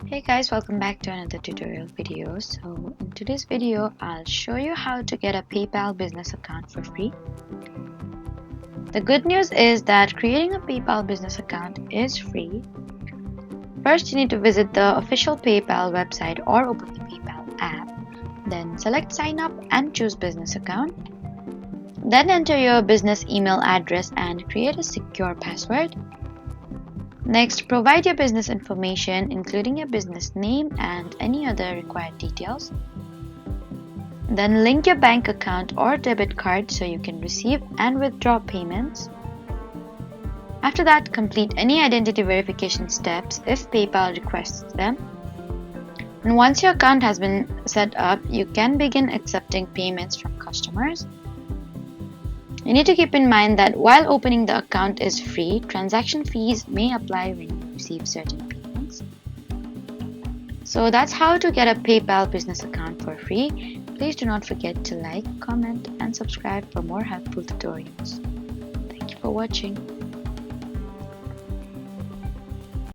Hey guys, welcome back to another tutorial video. So in today's video, I'll show you how to get a PayPal business account for free. The good news is that creating a PayPal business account is free. First, you need to visit the official PayPal website or open the PayPal app. Then select sign up and choose business account. Then enter your business email address and create a secure password. Next, provide your business information, including your business name and any other required details. Then link your bank account or debit card so you can receive and withdraw payments. After that, complete any identity verification steps if PayPal requests them. And once your account has been set up, you can begin accepting payments from customers. You need to keep in mind that while opening the account is free, transaction fees may apply when you receive certain payments. So that's how to get a PayPal business account for free. Please do not forget to like, comment, and subscribe for more helpful tutorials. Thank you for watching.